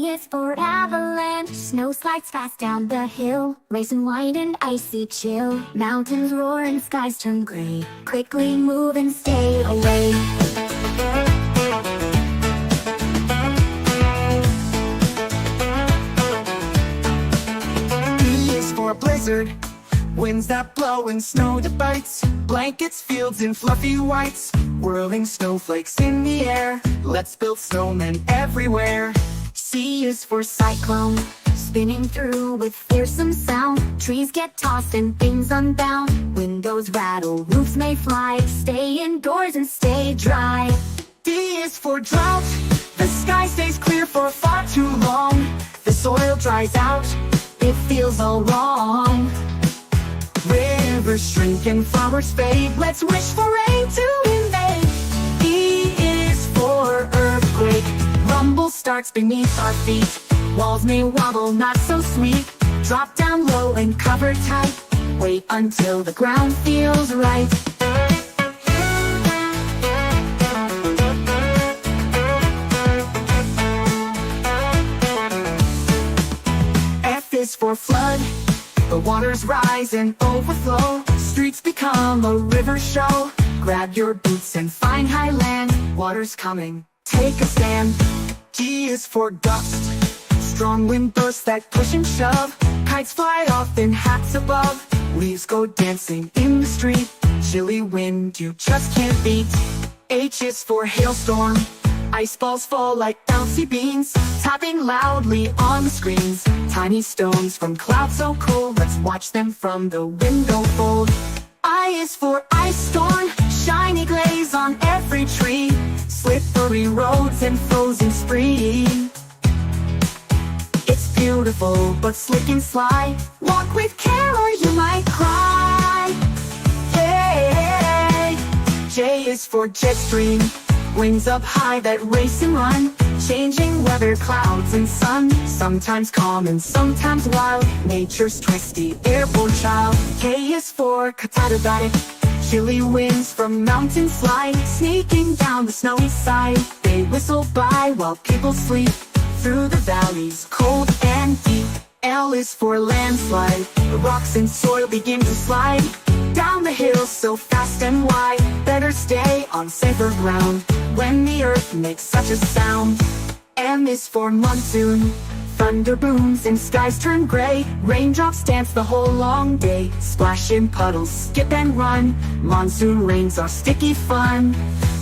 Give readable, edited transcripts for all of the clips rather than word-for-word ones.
is for avalanche. Snow slides fast down the hill, racing white and icy chill. Mountains roar and skies turn gray. Quickly move and stay away. B is for blizzard. Winds that blow and snow that bites. Blankets, fields in fluffy whites. Whirling snowflakes in the air. Let's build snowmen everywhere. C is for cyclone, spinning through with fearsome sound. Trees get tossed and things unbound. Windows rattle, roofs may fly. Stay indoors and stay dry. D is for drought. The sky stays clear for far too long. The soil dries out, it feels all wrong. Rivers shrink and flowers fade. Let's wish for rain to invade. E is for earthquake. Rumble starts beneath our feet. Walls may wobble, not so sweet. Drop down low and cover tight. Wait until the ground feels right. F is for flood. The waters rise and overflow. Streets become a river show. Grab your boots and find high land. Water's coming, take a stand. G is for gust. Strong wind bursts that push and shove. Kites fly off in hats above. Leaves go dancing in the street. Chilly wind you just can't beat. H is for hailstorm. Ice balls fall like bouncy beans, tapping loudly on the screens. Tiny stones from clouds so cold, let's watch them from the window fold. I is for ice storm, shiny glaze on every tree. Slippery roads and frozen spree. It's beautiful but slick and sly. Walk with care or you might cry. Hey, J is for jet stream. Wings up high that race and run. Changing weather, clouds and sun. Sometimes calm and sometimes wild. Nature's twisty airborne child. K is for catarabatic. Chilly winds from mountains slide. Sneaking down the snowy side. They whistle by while people sleep. Through the valleys, cold and deep. L is for landslide. The rocks and soil begin to slide. Down the hills so fast and wide. Better stay on safer ground when the earth makes such a sound. M is for monsoon. Thunder booms and skies turn gray. Raindrops dance the whole long day. Splash in puddles, skip and run. Monsoon rains are sticky fun.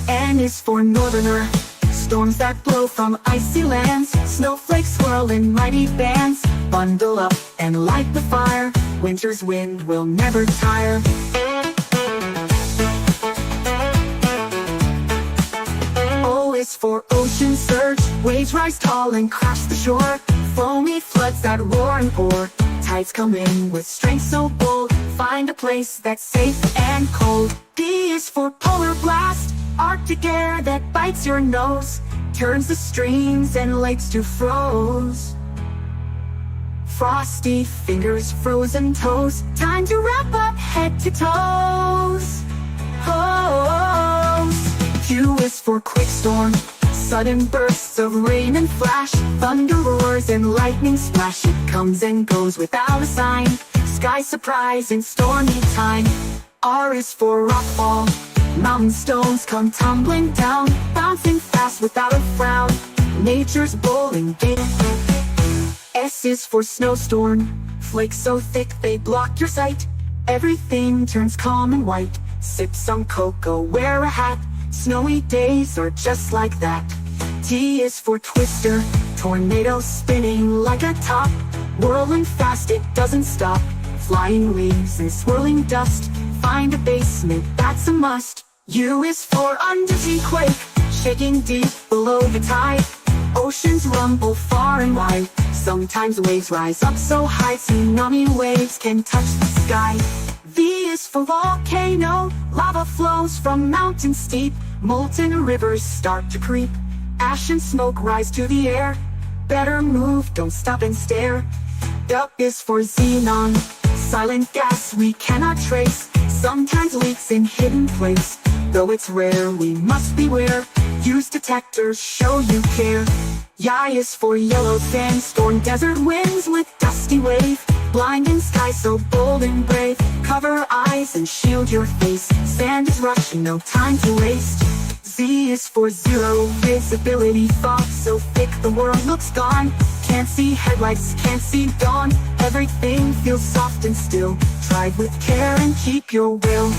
N is for northerner. Storms that blow from icy lands. Snowflakes swirl in mighty bands. Bundle up and light the fire. Winter's wind will never tire. O is for ocean surge. Waves rise tall and crash the shore. Foamy floods that roar and pour. Tides come in with strength so bold. Find a place that's safe and cold. D is for polar blast. Arctic air that bites your nose. Turns the streams and lakes to froze. Frosty fingers, frozen toes. Time to wrap up head to toes. Q is for quick storm. Sudden bursts of rain and flash. Thunder roars and lightning splash. It comes and goes without a sign. Sky surprise in stormy time. R is for rockfall. Mountain stones come tumbling down. Bouncing fast without a frown. Nature's bowling game. S is for snowstorm. Flakes so thick they block your sight. Everything turns calm and white. Sip some cocoa, wear a hat. Snowy days are just like that. T is for twister. Tornado spinning like a top. Whirling fast, it doesn't stop. Flying leaves and swirling dust. Find a basement, that's a must. U is for undersea quake. Shaking deep below the tide. Oceans rumble far and wide. Sometimes waves rise up so high. Tsunami waves can touch the sky. V is for volcano. Lava flows from mountains steep. Molten rivers start to creep. Ash and smoke rise to the air. Better move, don't stop and stare. W is for xenon. Silent gas we cannot trace. Sometimes leaks in hidden place. Though it's rare, we must beware. Use detectors, show you care. Y is for yellow sandstorm, desert winds with dusty wave, blinding sky so bold and brave. Cover eyes and shield your face, sand is rushing, no time to waste. Z is for zero visibility, fog so thick the world looks gone. Can't see headlights, can't see dawn, everything feels soft and still. Drive with care and keep your will.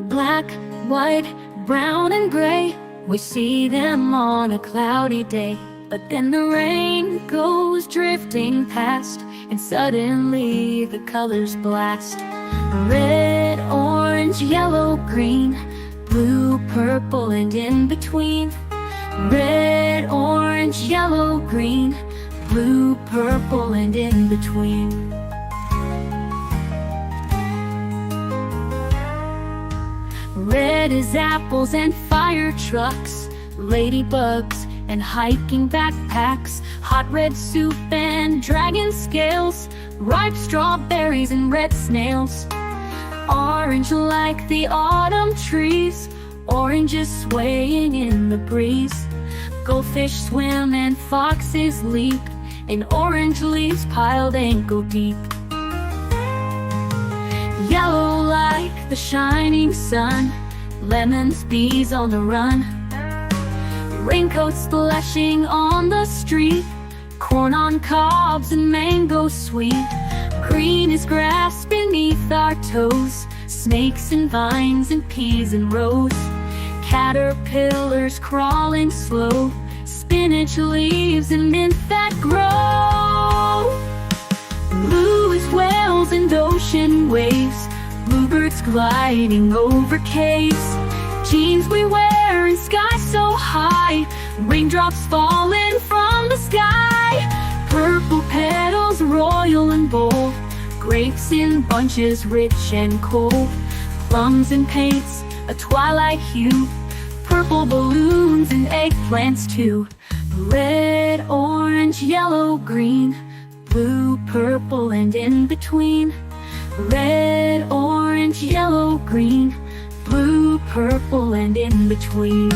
Black, white, brown and gray, we see them on a cloudy day. But then the rain goes drifting past, and suddenly the colors blast. Red, orange, yellow, green, blue, purple, and in between. Red, orange, yellow, green, blue, purple, and in between. Red is apples and fire trucks, ladybugs and hiking backpacks, hot red soup and dragon scales, ripe strawberries and red snails. Orange like the autumn trees, oranges swaying in the breeze. Goldfish swim and foxes leap, in orange leaves piled ankle deep. Yellow like the shining sun, lemons, bees on the run. Raincoats splashing on the street, corn on cobs and mango sweet. Green is grass beneath our toes, snakes and vines and peas and rose. Caterpillars crawling slow, spinach leaves and mint that grow. Blue is whales and ocean waves, bluebirds gliding over caves. Jeans we wear in sky so high, raindrops falling from the sky. Purple petals royal and bold, grapes in bunches rich and cold. Plums and paints a twilight hue, purple balloons and eggplants too. Red, orange, yellow, green, blue, purple, and in between. Red, orange, yellow, green, blue, purple, and in between.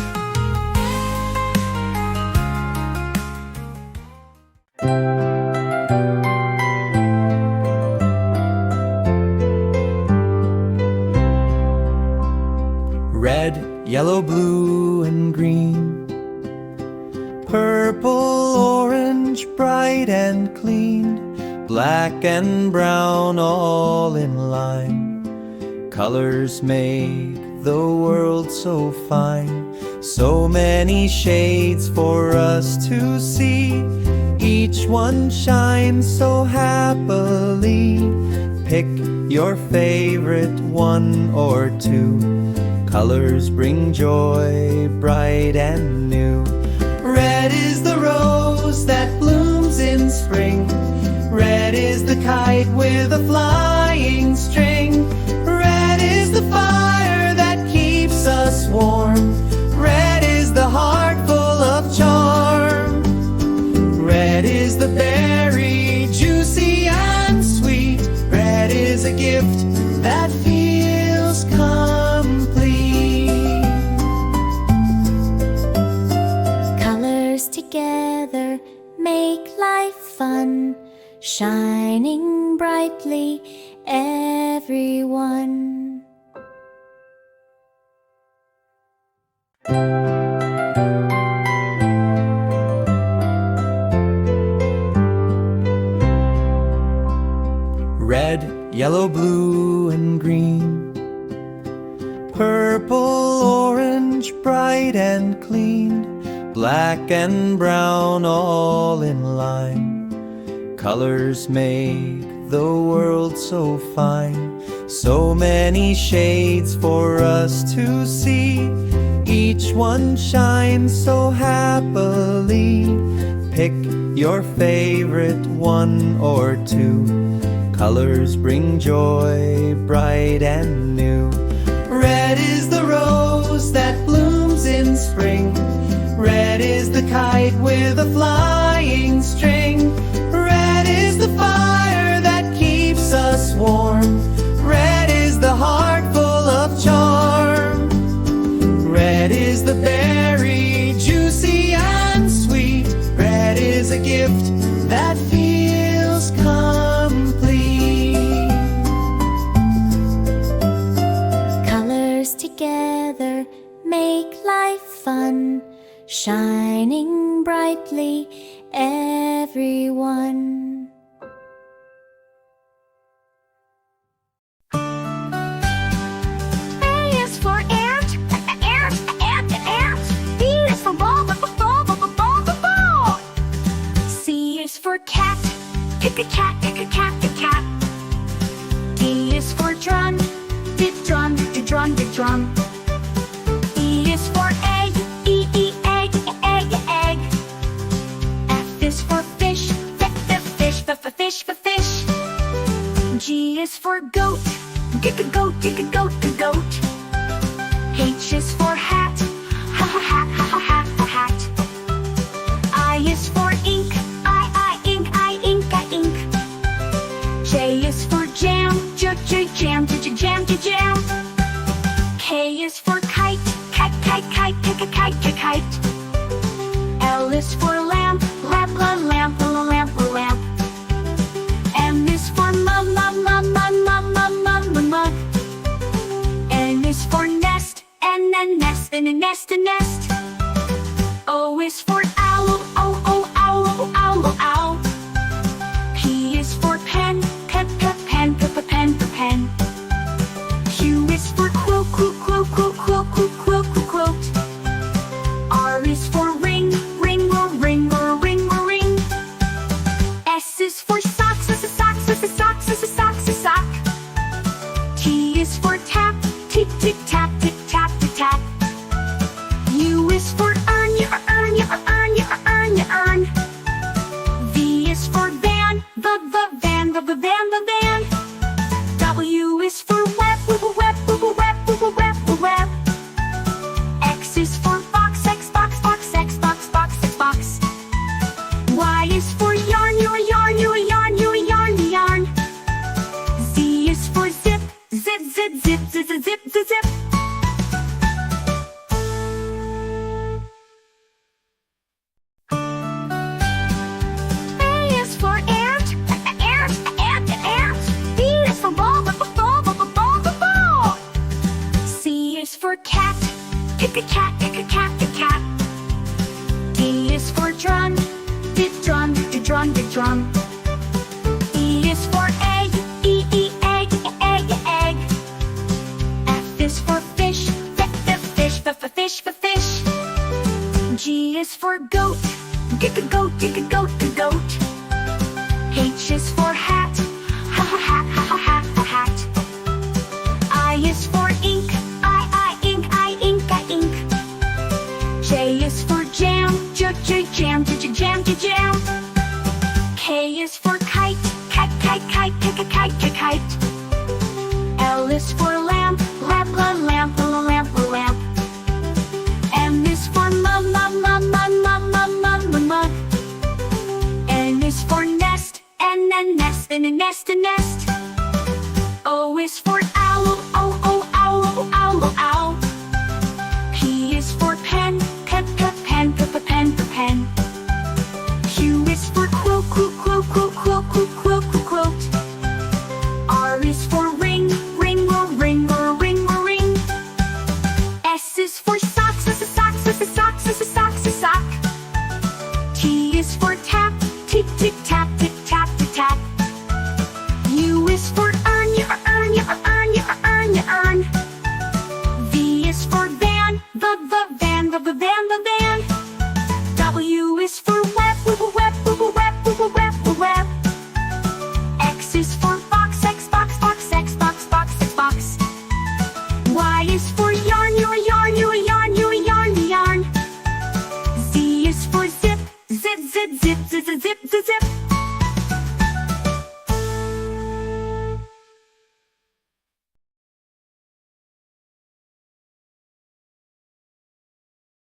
Red, yellow, blue, and green, purple, orange, bright and clean, black and brown all in line. Colors make the world so fine, so many shades for us to see. Each one shines so happily. Pick your favorite one or two. Colors bring joy, bright and new. Red is the rose that blooms in spring. Red is the kite with a flying string. Red is the fire that keeps us warm. Red is the heart full of charm. Red is the berry, juicy and sweet. Red is a gift that feels complete. Colors together make life fun, shining brightly, everyone. Red, yellow, blue, and green, purple, orange, bright and clean, black and brown all in line. Colors make the world so fine, so many shades for us to see. Each one shines so happily. Pick your favorite one or two. Colors bring joy, bright and new. Red is the rose that blooms in spring. Red is the kite with a flying string. Red is the fire that keeps us warm. Red is the together make life fun, shining brightly, everyone. A is for ant, ant, ant, ant. B is for ball, ball, ball, ball, ball, ball. C is for cat, pick a cat, pick a cat, pick a cat. D is for drum, dip drum, dip drum, dip drum. E is for egg, egg, egg, egg. F is for fish, fish, fish, fish. G is for goat, get a goat, get a goat, a goat. H is for hat, ha ha hat, ha ha hat, a hat. I is for ink, ink, ink, ink. J is for jam, jam, jam, jam. K is for kite, kite, pick a kite, kite. L is for lamp, lamp, lamp. M is for mug. N is for nest, and nest. O is for owl, owl. P is for pen, pen. Q is for quote. R is for ring. S is for socks, sock. T is for tap, tick, tap. U is for earn. V is for van, the van. W is for web. X is for box, box. Y is for yarn. Z is for zip. A is for ant. B is for ball. C is for cat, pick a cat, pick a cat. D is for drum, dip drum. E is for egg, egg. F is for fish, fish. G is for goat, get a goat, a goat. H is for hat, ha ha hat. I is for ink, ink. J is for jam, jam. K is for kite, pick a kite. L is for lamp, lamp. M is for mug. N is for nest, and nest. O is for owl, owl. P is for pen, pen. Q is for quote. R is for ring. S is for socks, sock. T is for tap, tick, tap. U is for earn. V is for van, the van. W is for web. X is for box, box. Y is for yarn. Z is for zip.